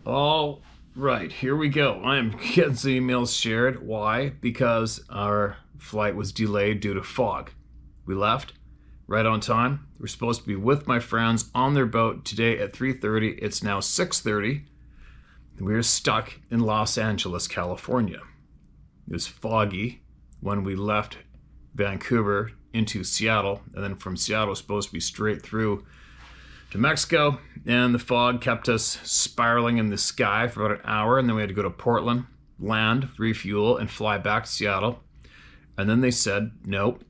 All right, here we go. I am getting some emails shared. Why? Because our flight was delayed due to fog. We left right on time. We're supposed to be with my friends on their boat today at 3:30. It's now 6:30. We're stuck in Los Angeles, California. It was foggy when we left Vancouver into Seattle, and then from Seattle, it was supposed to be straight through to Mexico, and the fog kept us spiraling in the sky for about an hour, and then we had to go to Portland, land, refuel, and fly back to Seattle. And then they said, nope,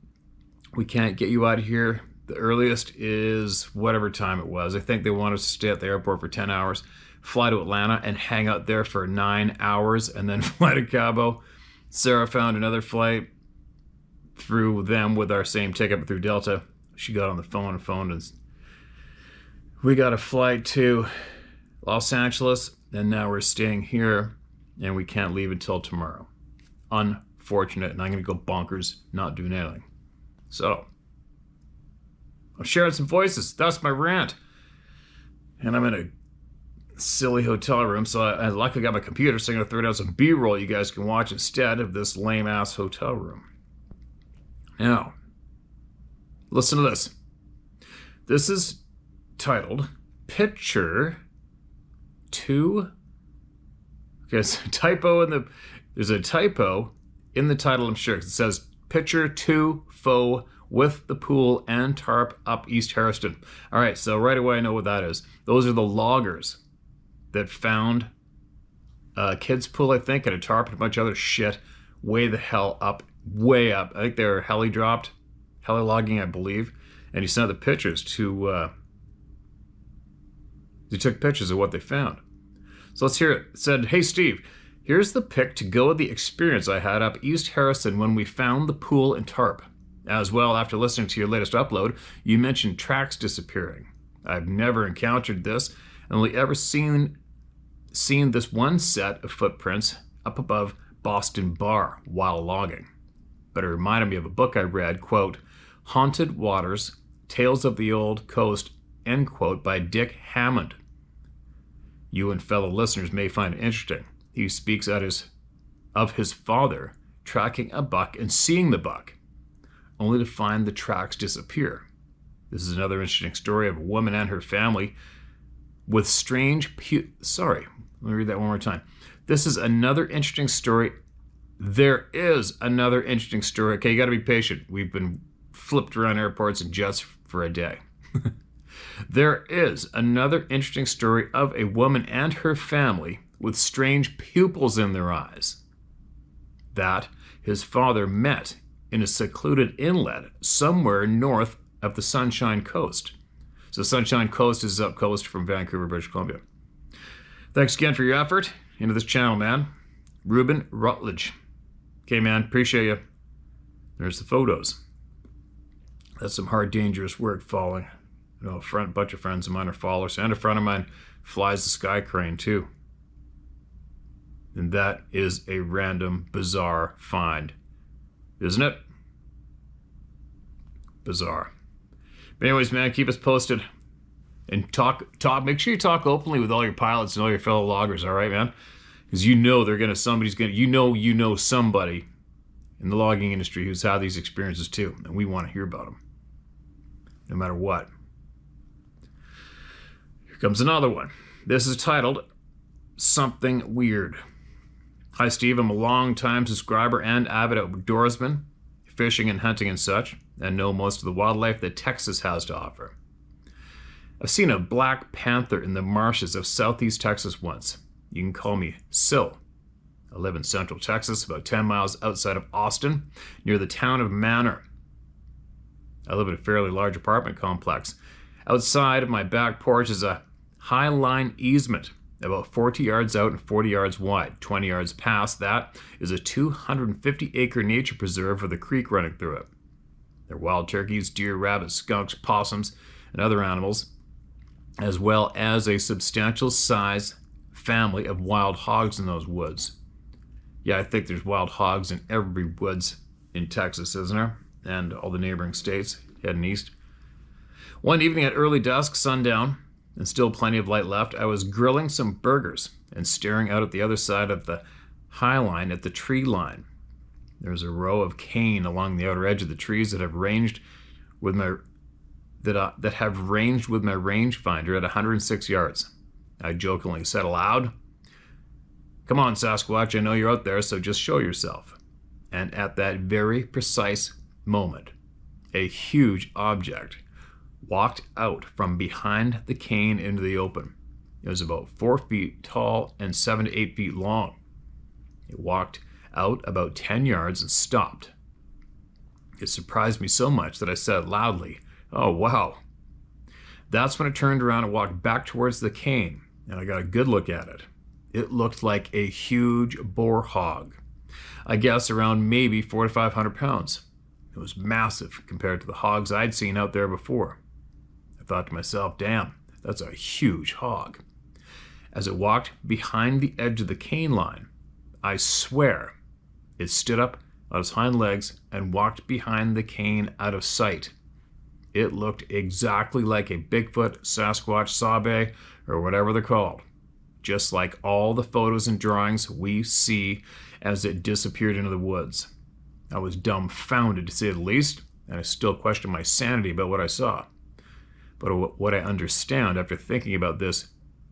we can't get you out of here. The earliest is whatever time it was. I think they wanted us to stay at the airport for 10 hours, fly to Atlanta, and hang out there for 9 hours, and then fly to Cabo. Sarah found another flight through them with our same ticket, but through Delta. She got on the phone and phoned us. We got a flight to Los Angeles, and now we're staying here, and we can't leave until tomorrow. Unfortunate, and I'm going to go bonkers not doing anything. So, I'm sharing some voices. That's my rant. And I'm in a silly hotel room, so I luckily got my computer, so I'm going to throw down some B-roll you guys can watch instead of this lame-ass hotel room. Now, listen to this. This is titled Picture 2. Okay, there's a typo in the title, I'm sure. It says Picture 2 Faux with the pool and tarp up East Harrison. All right, so right away I know what that is. Those are the loggers that found a kid's pool, I think, and a tarp and a bunch of other shit way the hell up, way up. I think they were heli logging, I believe. And he sent the pictures to They took pictures of what they found. So let's hear it. It said, "Hey Steve, here's the pic to go with the experience I had up East Harrison when we found the pool and tarp. As well, after listening to your latest upload, you mentioned tracks disappearing. I've never encountered this and only ever seen this one set of footprints up above Boston Bar while logging. But it reminded me of a book I read, quote, Haunted Waters, Tales of the Old Coast, end quote, by Dick Hammond. You and fellow listeners may find it interesting. He speaks of his father tracking a buck and seeing the buck, only to find the tracks disappear. This is another interesting story of a woman and her family with strange Sorry, let me read that one more time. This is another interesting story. There is another interesting story. Okay, you got to be patient. We've been flipped around airports and jets for a day. There is another interesting story of a woman and her family with strange pupils in their eyes that his father met in a secluded inlet somewhere north of the Sunshine Coast. So Sunshine Coast is up coast from Vancouver, British Columbia. Thanks again for your effort into this channel, man. Ruben Rutledge. Okay, man, appreciate you. There's the photos. That's some hard, dangerous work falling. You know, a bunch of friends of mine are fallers, and a friend of mine flies the sky crane too. And that is a random, bizarre find, isn't it? Bizarre. But anyways, man, keep us posted. And talk. Make sure you talk openly with all your pilots and all your fellow loggers, all right, man? Because you know you know somebody in the logging industry who's had these experiences too, and we want to hear about them, no matter what. Here comes another one. This is titled Something Weird. Hi, Steve. I'm a long-time subscriber and avid outdoorsman, fishing and hunting and such, and know most of the wildlife that Texas has to offer. I've seen a black panther in the marshes of southeast Texas once. You can call me Sil. I live in central Texas, about 10 miles outside of Austin, near the town of Manor. I live in a fairly large apartment complex. Outside of my back porch is a high line easement, about 40 yards out and 40 yards wide. 20 yards past that is a 250-acre nature preserve with a creek running through it. There are wild turkeys, deer, rabbits, skunks, possums, and other animals, as well as a substantial size family of wild hogs in those woods. Yeah, I think there's wild hogs in every woods in Texas, isn't there? And all the neighboring states heading east. One evening at early dusk, sundown, and still plenty of light left, I was grilling some burgers and staring out at the other side of the high line at the tree line. There's a row of cane along the outer edge of the trees that have ranged with my rangefinder at 106 yards. I jokingly said aloud, "Come on, Sasquatch, I know you're out there, so just show yourself." And at that very precise moment, a huge object walked out from behind the cane into the open. It was about 4 feet tall and 7 to 8 feet long. It walked out about 10 yards and stopped. It surprised me so much that I said loudly, "Oh, wow." That's when it turned around and walked back towards the cane, and I got a good look at it. It looked like a huge boar hog. I guess around maybe 400 to 500 pounds. It was massive compared to the hogs I'd seen out there before. I thought to myself, damn, that's a huge hog. As it walked behind the edge of the cane line, I swear it stood up on its hind legs and walked behind the cane out of sight. It looked exactly like a Bigfoot, Sasquatch, Sabe, or whatever they're called. Just like all the photos and drawings we see as it disappeared into the woods. I was dumbfounded to say the least, and I still question my sanity about what I saw. But what I understand after thinking about this,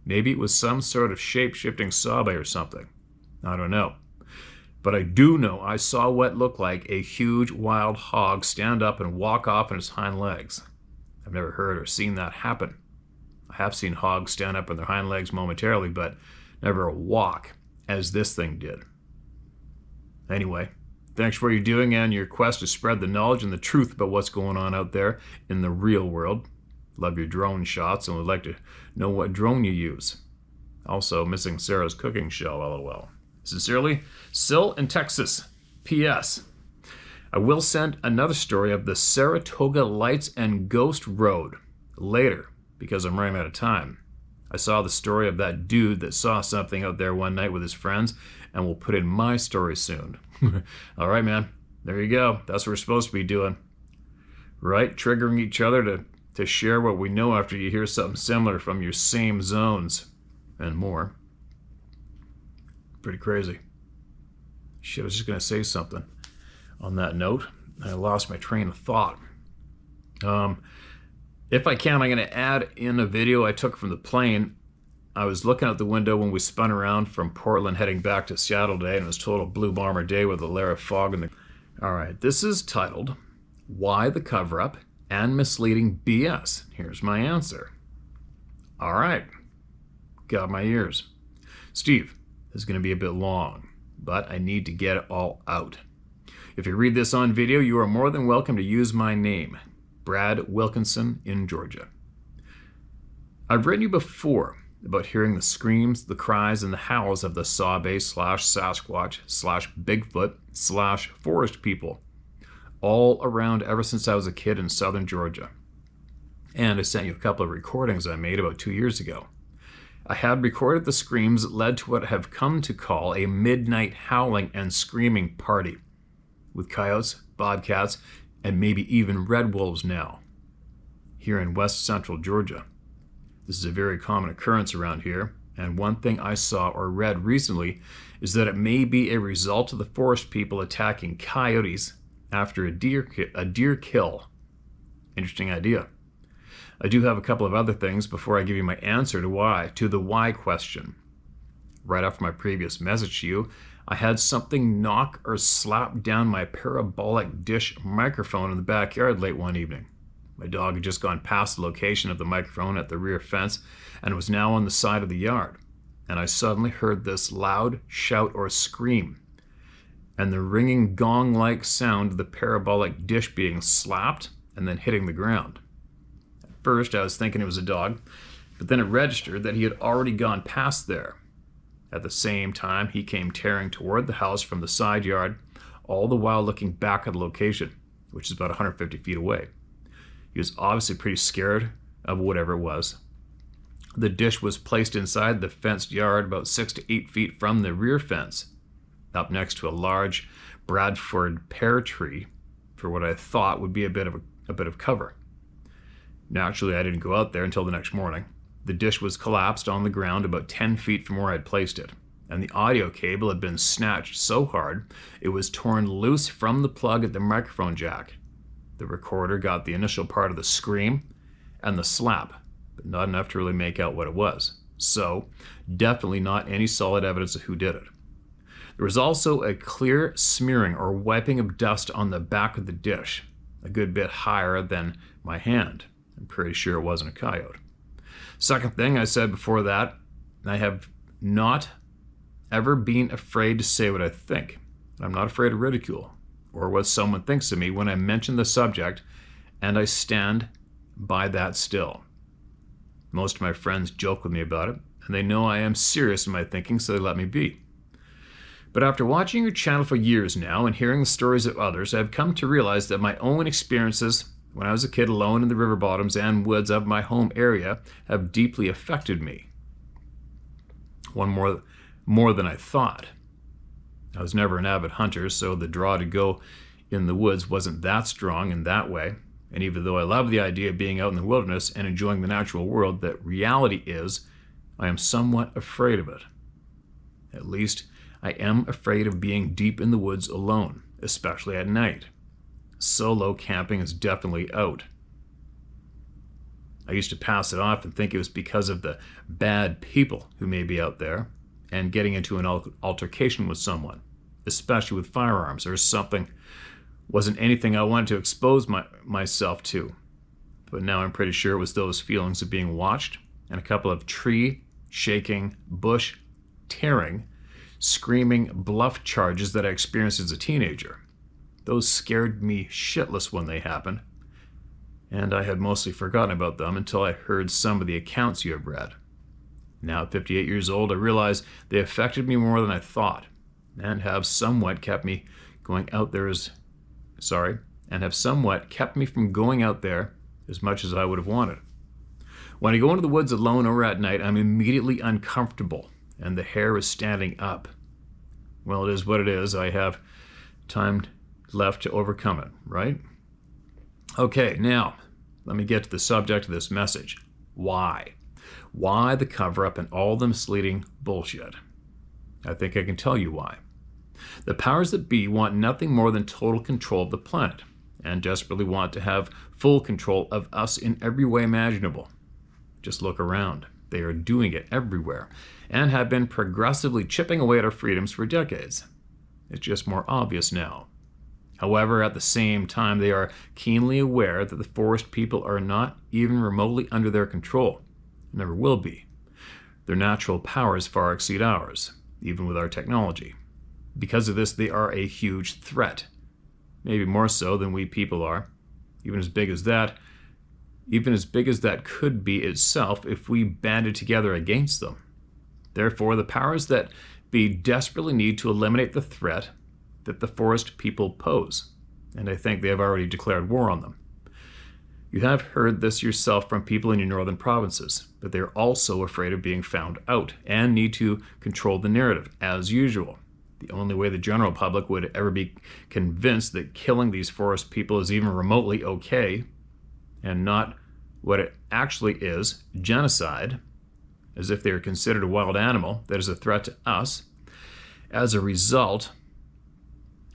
maybe it was some sort of shape-shifting Sabe or something. I don't know. But I do know I saw what looked like a huge wild hog stand up and walk off on its hind legs. I've never heard or seen that happen. I have seen hogs stand up on their hind legs momentarily, but never walk as this thing did. Anyway, thanks for what you're doing and your quest to spread the knowledge and the truth about what's going on out there in the real world. Love your drone shots and would like to know what drone you use. Also, missing Sarah's cooking show, lol. Sincerely, Sil in Texas. P.S. I will send another story of the Saratoga Lights and Ghost Road later because I'm running out of time. I saw the story of that dude that saw something out there one night with his friends, and we'll put in my story soon. All right, man. There you go. That's what we're supposed to be doing. Right? Triggering each other to share what we know after you hear something similar from your same zones and more. Pretty crazy. Shit, I was just going to say something on that note. I lost my train of thought. If I can, I'm going to add in a video I took from the plane. I was looking out the window when we spun around from Portland heading back to Seattle today, and it was total blue bomber day with a layer of fog in the... All right, this is titled, Why the Cover-Up and Misleading BS. Here's my answer. All right, got my ears. Steve, this is going to be a bit long, but I need to get it all out. If you read this on video, you are more than welcome to use my name, Brad Wilkinson in Georgia. I've written you before about hearing the screams, the cries, and the howls of the Sawbay/Sasquatch/Bigfoot/forest people all around ever since I was a kid in southern Georgia. And I sent you a couple of recordings I made about 2 years ago. I had recorded the screams that led to what I have come to call a midnight howling and screaming party, with coyotes, bobcats, and maybe even red wolves now, here in west central Georgia. This is a very common occurrence around here, and one thing I saw or read recently is that it may be a result of the forest people attacking coyotes after a deer kill. Interesting idea. I do have a couple of other things before I give you my answer to the why question. Right after my previous message to you, I had something knock or slap down my parabolic dish microphone in the backyard late one evening. My dog had just gone past the location of the microphone at the rear fence and was now on the side of the yard. And I suddenly heard this loud shout or scream, and the ringing gong-like sound of the parabolic dish being slapped and then hitting the ground. At first, I was thinking it was a dog, but then it registered that he had already gone past there. At the same time, he came tearing toward the house from the side yard, all the while looking back at the location, which is about 150 feet away. He was obviously pretty scared of whatever it was. The dish was placed inside the fenced yard about 6 to 8 feet from the rear fence, up next to a large Bradford pear tree for what I thought would be a bit of cover. Naturally, I didn't go out there until the next morning. The dish was collapsed on the ground about 10 feet from where I'd placed it, and the audio cable had been snatched so hard it was torn loose from the plug at the microphone jack. The recorder got the initial part of the scream and the slap, but not enough to really make out what it was. So, definitely not any solid evidence of who did it. There was also a clear smearing or wiping of dust on the back of the dish, a good bit higher than my hand. I'm pretty sure it wasn't a coyote. Second thing I said before that, I have not ever been afraid to say what I think. I'm not afraid of ridicule or what someone thinks of me when I mention the subject, and I stand by that still. Most of my friends joke with me about it, and they know I am serious in my thinking, so they let me be. But after watching your channel for years now and hearing the stories of others, I have come to realize that my own experiences when I was a kid alone in the river bottoms and woods of my home area have deeply affected me. One more than I thought. I was never an avid hunter, so the draw to go in the woods wasn't that strong in that way. And even though I love the idea of being out in the wilderness and enjoying the natural world, the reality is I am somewhat afraid of it. At least I am afraid of being deep in the woods alone, especially at night. Solo camping is definitely out. I used to pass it off and think it was because of the bad people who may be out there and getting into an altercation with someone, especially with firearms or something. Wasn't anything I wanted to expose myself to. But now I'm pretty sure it was those feelings of being watched and a couple of tree shaking, bush tearing, screaming bluff charges that I experienced as a teenager. Those scared me shitless when they happened. and I had mostly forgotten about them until I heard some of the accounts you have read. Now at 58 years old, I realize they affected me more than I thought, and have somewhat kept me from going out there as much as I would have wanted. When I go into the woods alone or at night, I'm immediately uncomfortable, and the hair is standing up. Well, it is what it is. I have time left to overcome it, right? Okay, now, let me get to the subject of this message. Why? Why the cover-up and all the misleading bullshit? I think I can tell you why. The powers that be want nothing more than total control of the planet, and desperately want to have full control of us in every way imaginable. Just look around. They are doing it everywhere, and have been progressively chipping away at our freedoms for decades. It's just more obvious now. However, at the same time, they are keenly aware that the forest people are not even remotely under their control, never will be. Their natural powers far exceed ours, even with our technology. Because of this, they are a huge threat, maybe more so than we people are, even as big as that could be itself if we banded together against them. Therefore, the powers that be desperately need to eliminate the threat that the forest people pose, and I think they have already declared war on them. You have heard this yourself from people in your northern provinces, but they are also afraid of being found out and need to control the narrative, as usual. The only way the general public would ever be convinced that killing these forest people is even remotely okay, and not what it actually is, genocide, as if they are considered a wild animal that is a threat to us. As a result,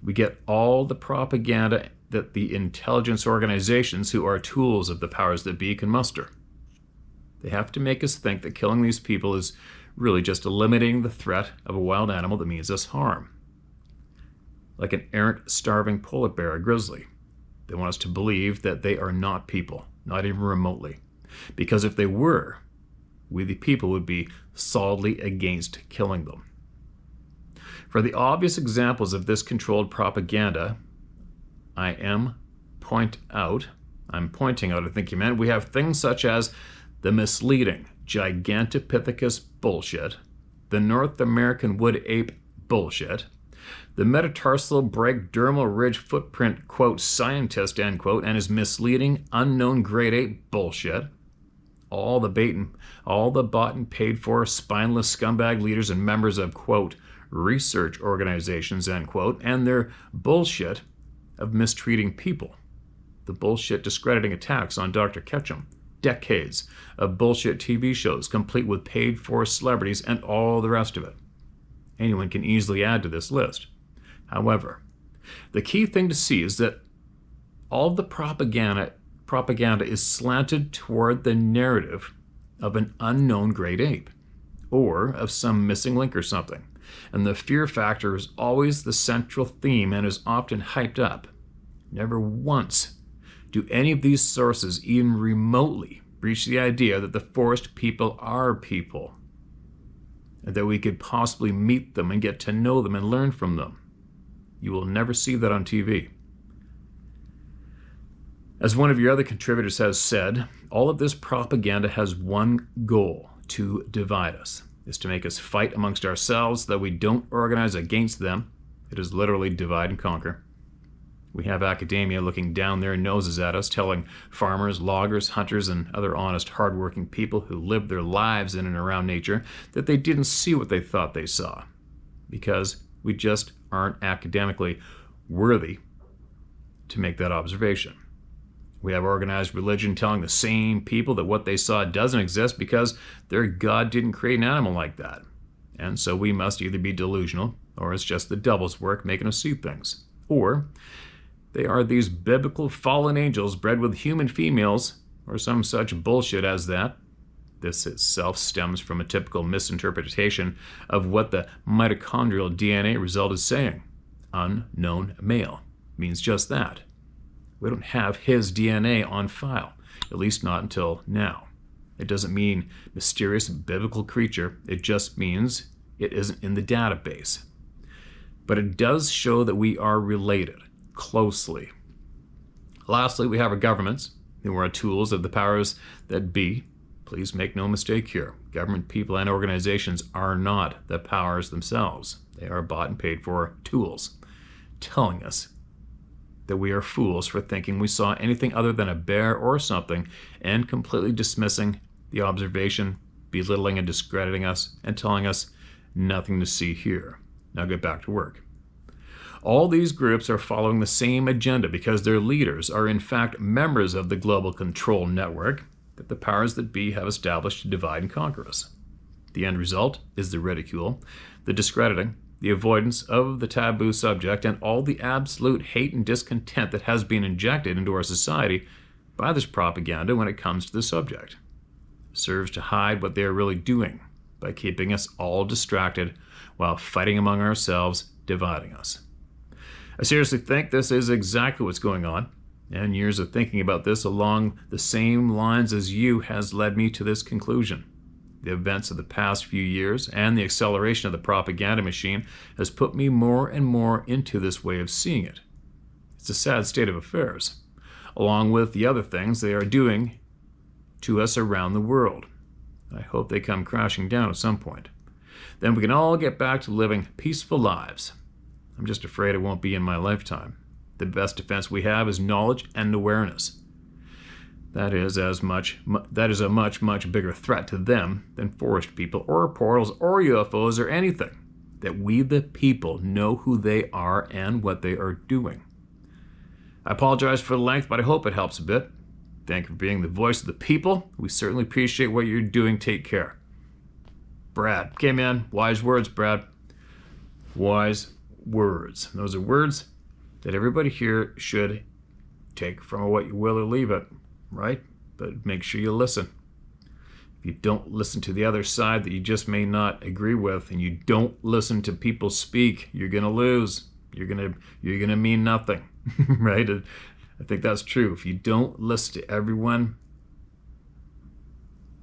we get all the propaganda that the intelligence organizations who are tools of the powers that be can muster. They have to make us think that killing these people is really just eliminating the threat of a wild animal that means us harm. Like an errant, starving polar bear or grizzly. They want us to believe that they are not people, not even remotely. Because if they were, we the people would be solidly against killing them. For the obvious examples of this controlled propaganda, I'm pointing out, I think you meant, we have things such as the misleading Gigantopithecus bullshit, the North American wood ape bullshit, the metatarsal break dermal ridge footprint, quote, scientist, end quote, and his misleading unknown grade ape bullshit, all the bought and paid for spineless scumbag leaders and members of, quote, research organizations, end quote, and their bullshit of mistreating people, the bullshit discrediting attacks on Dr. Ketchum, decades of bullshit TV shows complete with paid-for celebrities, and all the rest of it. Anyone can easily add to this list. However, the key thing to see is that all the propaganda is slanted toward the narrative of an unknown great ape, or of some missing link or something. And the fear factor is always the central theme and is often hyped up. Never once do any of these sources even remotely breach the idea that the forest people are people, and that we could possibly meet them and get to know them and learn from them. You will never see that on TV. As one of your other contributors has said, all of this propaganda has one goal: to divide us. Is to make us fight amongst ourselves so that we don't organize against them. It is literally divide and conquer. We have academia looking down their noses at us, telling farmers, loggers, hunters, and other honest, hardworking people who live their lives in and around nature that they didn't see what they thought they saw, because we just aren't academically worthy to make that observation. We have organized religion telling the same people that what they saw doesn't exist because their God didn't create an animal like that. And so we must either be delusional, or it's just the devil's work making us see things. Or they are these biblical fallen angels bred with human females, or some such bullshit as that. This itself stems from a typical misinterpretation of what the mitochondrial DNA result is saying. Unknown male means just that. We don't have his DNA on file, at least not until now. It doesn't mean mysterious biblical creature. It just means it isn't in the database. But it does show that we are related closely. Lastly, we have our governments, who are tools of the powers that be. Please make no mistake here. Government, people, and organizations are not the powers themselves. They are bought and paid for tools, telling us that we are fools for thinking we saw anything other than a bear or something, and completely dismissing the observation, belittling and discrediting us, and telling us nothing to see here. Now get back to work. All these groups are following the same agenda because their leaders are in fact members of the global control network that the powers that be have established to divide and conquer us. The end result is the ridicule, the discrediting, the avoidance of the taboo subject, and all the absolute hate and discontent that has been injected into our society by this propaganda when it comes to the subject. It serves to hide what they are really doing by keeping us all distracted while fighting among ourselves, dividing us. I seriously think this is exactly what's going on, and years of thinking about this along the same lines as you has led me to this conclusion. The events of the past few years and the acceleration of the propaganda machine has put me more and more into this way of seeing it. It's a sad state of affairs, along with the other things they are doing to us around the world. I hope they come crashing down at some point. Then we can all get back to living peaceful lives. I'm just afraid it won't be in my lifetime. The best defense we have is knowledge and awareness. That is a much bigger threat to them than forest people or portals or UFOs or anything. That we the people know who they are and what they are doing. I apologize for the length, but I hope it helps a bit. Thank you for being the voice of the people. We certainly appreciate what you're doing. Take care. Brad. Okay, man. Wise words, Brad. Wise words. Those are words that everybody here should take from what you will or leave it, right? But make sure you listen. If you don't listen to the other side that you just may not agree with, and you don't listen to people speak, you're gonna lose. You're gonna mean nothing, right? I think that's true. If you don't listen to everyone,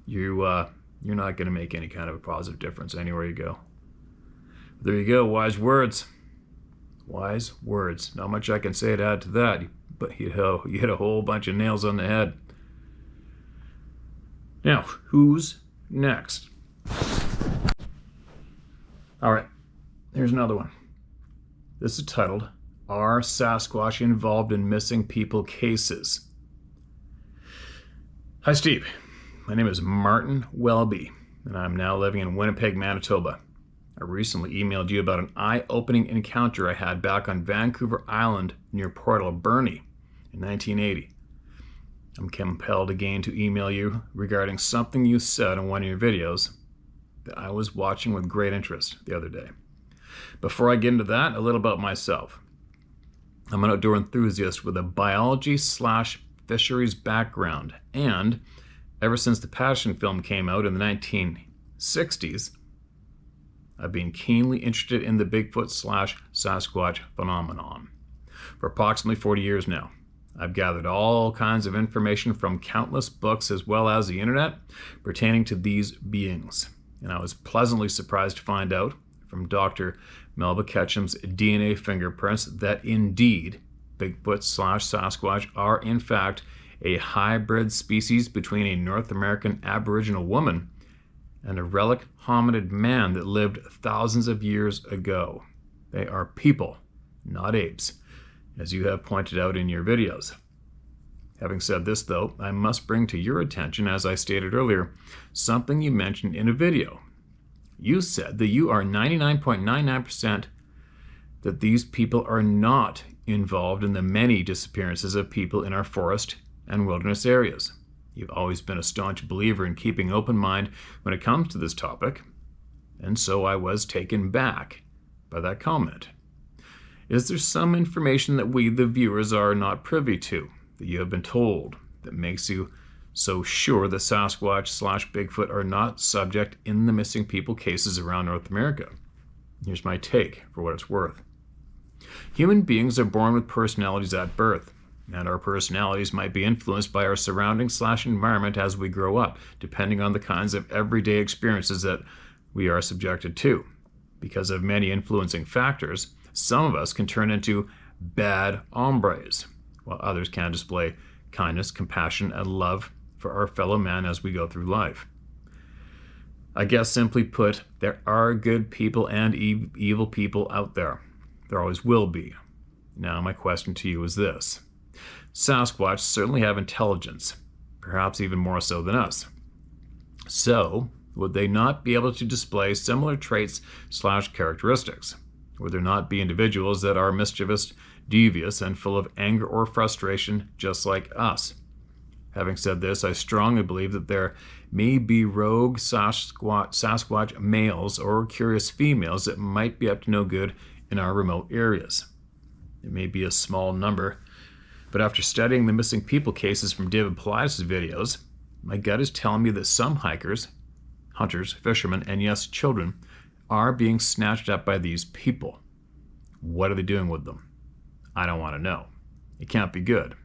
you're not gonna make any kind of a positive difference anywhere you go. There you go. Wise words. Wise words. Not much I can say to add to that, but you hit a whole bunch of nails on the head. Now, who's next? All right, here's another one. This is titled, Are Sasquatch Involved in Missing People Cases? Hi, Steve. My name is Martin Welby, and I'm now living in Winnipeg, Manitoba. I recently emailed you about an eye-opening encounter I had back on Vancouver Island near Port Alberni in 1980. I'm compelled again to email you regarding something you said in one of your videos that I was watching with great interest the other day. Before I get into that, a little about myself. I'm an outdoor enthusiast with a biology/fisheries background, and ever since the Passion film came out in the 1960s, I've been keenly interested in the Bigfoot/Sasquatch phenomenon. For approximately 40 years now, I've gathered all kinds of information from countless books as well as the internet pertaining to these beings. And I was pleasantly surprised to find out from Dr. Melba Ketchum's DNA fingerprints that indeed Bigfoot/Sasquatch are in fact a hybrid species between a North American Aboriginal woman and a relic hominid man that lived thousands of years ago. They are people, not apes, as you have pointed out in your videos. Having said this, though, I must bring to your attention, as I stated earlier, something you mentioned in a video. You said that you are 99.99% that these people are not involved in the many disappearances of people in our forest and wilderness areas. You've always been a staunch believer in keeping an open mind when it comes to this topic, and so I was taken back by that comment. Is there some information that we, the viewers, are not privy to, that you have been told, that makes you so sure that Sasquatch/Bigfoot are not subject in the missing people cases around North America? Here's my take for what it's worth. Human beings are born with personalities at birth, and our personalities might be influenced by our surroundings/environment as we grow up, depending on the kinds of everyday experiences that we are subjected to. Because of many influencing factors, some of us can turn into bad hombres, while others can display kindness, compassion, and love for our fellow man as we go through life. I guess simply put, there are good people and evil people out there. There always will be. Now, my question to you is this. Sasquatch certainly have intelligence, perhaps even more so than us. So, would they not be able to display similar traits/characteristics? Would there not be individuals that are mischievous, devious, and full of anger or frustration just like us? Having said this, I strongly believe that there may be rogue Sasquatch males or curious females that might be up to no good in our remote areas. It may be a small number, but after studying the missing people cases from David Paulides' videos, my gut is telling me that some hikers, hunters, fishermen, and yes, children, are being snatched up by these people. What are they doing with them? I don't want to know. It can't be good.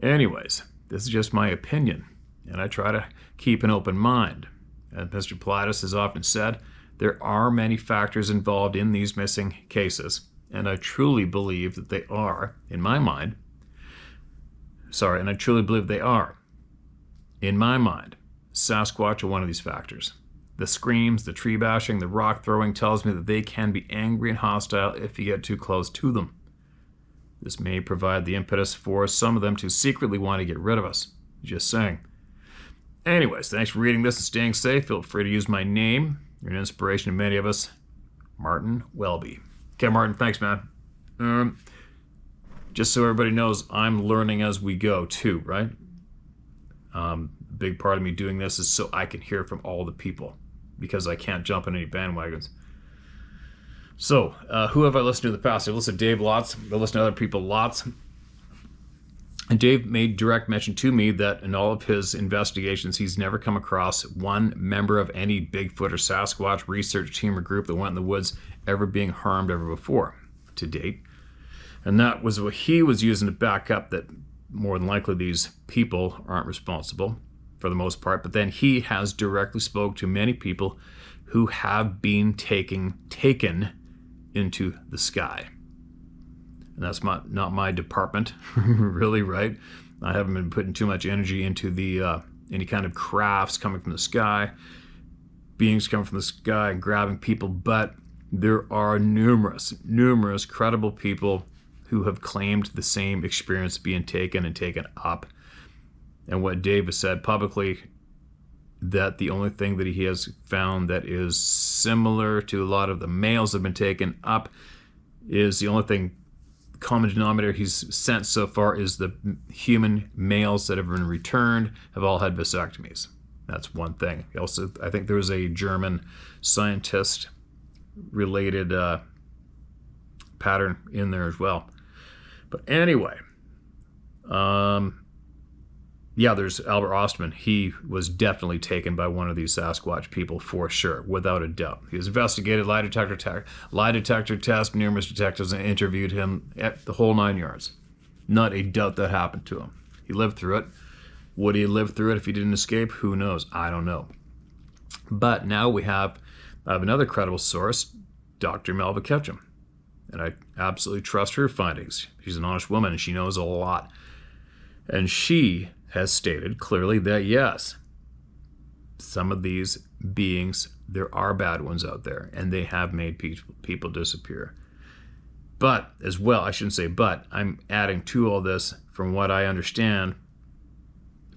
Anyways, this is just my opinion, and I try to keep an open mind. As Mr. Paulides has often said, there are many factors involved in these missing cases, and I truly believe that they are, in my mind, Sasquatch are one of these factors. The screams, the tree bashing, the rock throwing tells me that they can be angry and hostile if you get too close to them. This may provide the impetus for some of them to secretly want to get rid of us. Just saying. Anyways, thanks for reading this and staying safe. Feel free to use my name. You're an inspiration to many of us. Martin Welby. Okay, Martin, thanks, man. Just so everybody knows, I'm learning as we go too, right? Big part of me doing this is so I can hear from all the people, because I can't jump on any bandwagons. So, who have I listened to in the past? I've listened to Dave lots. I've listened to other people lots. And Dave made direct mention to me that in all of his investigations, he's never come across one member of any Bigfoot or Sasquatch research team or group that went in the woods ever being harmed ever before, to date. And that was what he was using to back up that more than likely these people aren't responsible for the most part. But then he has directly spoke to many people who have been taken into the sky. And that's not my department, really, right? I haven't been putting too much energy into the any kind of crafts coming from the sky, beings coming from the sky and grabbing people, but there are numerous credible people who have claimed the same experience being taken and taken up. And what Dave has said publicly, that the only thing that he has found that is similar to a lot of the males that have been taken up is the only thing, common denominator he's sensed so far is the human males that have been returned have all had vasectomies. That's one thing. Also, I think there was a German scientist related pattern in there as well. But anyway, yeah, there's Albert Ostman. He was definitely taken by one of these Sasquatch people for sure, without a doubt. He was investigated, lie detector test, numerous detectives interviewed him at the whole 9 yards. Not a doubt that happened to him. He lived through it. Would he live through it if he didn't escape? Who knows? I don't know. But now I have another credible source, Dr. Melva Ketchum. And I absolutely trust her findings. She's an honest woman and she knows a lot. And she has stated clearly that yes, some of these beings, there are bad ones out there, and they have made people disappear. But as well, I shouldn't say but, I'm adding to all this, from what I understand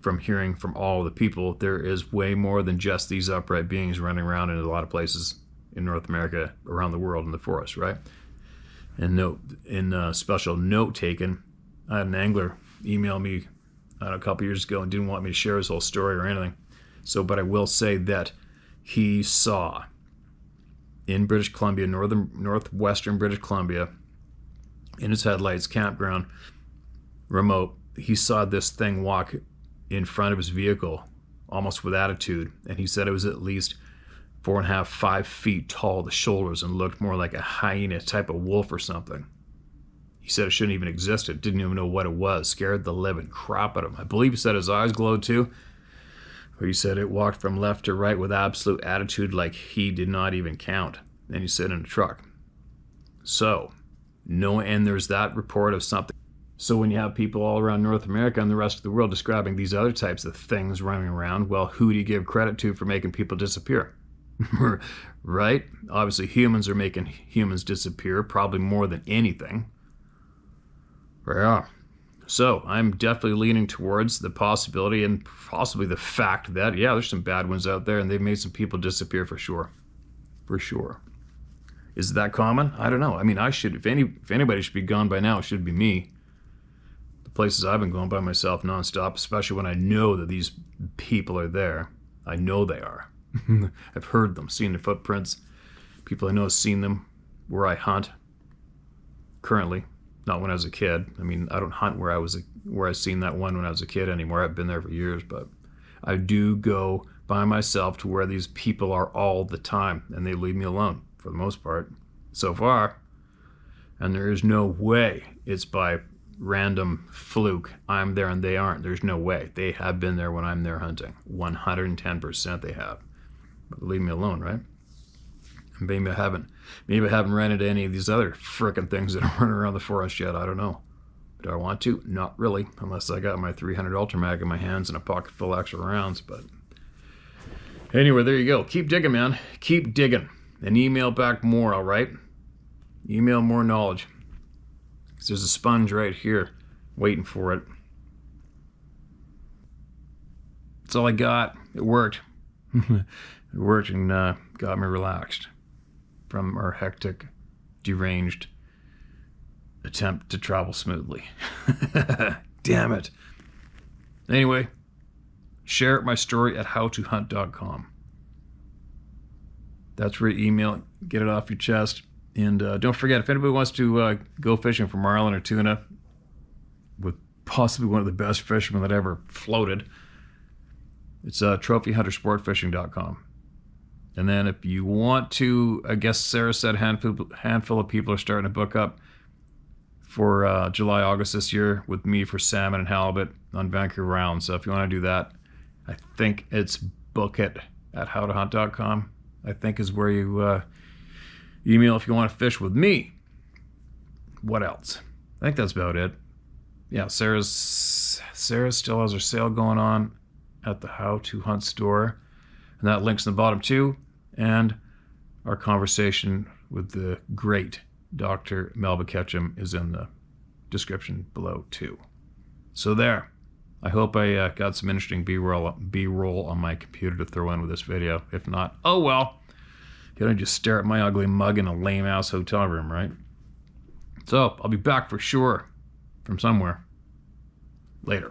from hearing from all the people, there is way more than just these upright beings running around in a lot of places in North America, around the world, in the forest, right? And special note taken, I had an angler email me a couple years ago and didn't want me to share his whole story or anything. So, but I will say that he saw in British Columbia, northwestern British Columbia, in his headlights, campground, remote, he saw this thing walk in front of his vehicle, almost with attitude. And he said it was at least 4.5, 5 feet tall, the shoulders, and looked more like a hyena type of wolf or something. He said it shouldn't even existed, didn't even know what it was, scared the living crap out of him. I believe he said his eyes glowed too. Or he said it walked from left to right with absolute attitude like he did not even count. Then he sat in a truck. So, no, and there's that report of something So when you have people all around North America and the rest of the world describing these other types of things running around, well, who do you give credit to for making people disappear? Right? Obviously, humans are making humans disappear, probably more than anything. Yeah. So I'm definitely leaning towards the possibility and possibly the fact that, yeah, there's some bad ones out there and they've made some people disappear for sure. For sure. Is that common? I don't know. I mean, if anybody should be gone by now, it should be me. The places I've been going by myself nonstop, especially when I know that these people are there. I know they are. I've heard them, seen their footprints. People I know have seen them where I hunt currently. Not when I was a kid. I mean, I don't hunt where I seen that one when I was a kid anymore. I've been there for years, but I do go by myself to where these people are all the time, and they leave me alone for the most part so far. And there is no way it's by random fluke I'm there and they aren't. There's no way. They have been there when I'm there hunting. 110% they have. But leave me alone, right? Maybe I haven't ran into any of these other frickin' things that are running around the forest yet. I don't know. Do I want to? Not really, unless I got my 300 Ultramag in my hands and a pocket full of extra rounds. But anyway, there you go. Keep digging, man. Keep digging. And email back more, all right? Email more knowledge. Because there's a sponge right here waiting for it. That's all I got. It worked. It worked and got me relaxed from our hectic, deranged attempt to travel smoothly. Damn it. Anyway, share my story at howtohunt.com. That's where you email, get it off your chest. And don't forget, if anybody wants to go fishing for marlin or tuna with possibly one of the best fishermen that ever floated, it's trophyhuntersportfishing.com. And then if you want to, I guess Sarah said handful of people are starting to book up for July, August this year with me for salmon and halibut on Vancouver Island. So if you want to do that, I think it's bookit@howtohunt.com. I think is where you email if you want to fish with me. What else? I think that's about it. Yeah, Sarah still has her sale going on at the How to Hunt store. And that link's in the bottom too. And our conversation with the great Dr. Melba Ketchum is in the description below too. So there. I hope I got some interesting B-roll on my computer to throw in with this video. If not, oh well. You don't just stare at my ugly mug in a lame-ass hotel room, right? So, I'll be back for sure from somewhere. Later.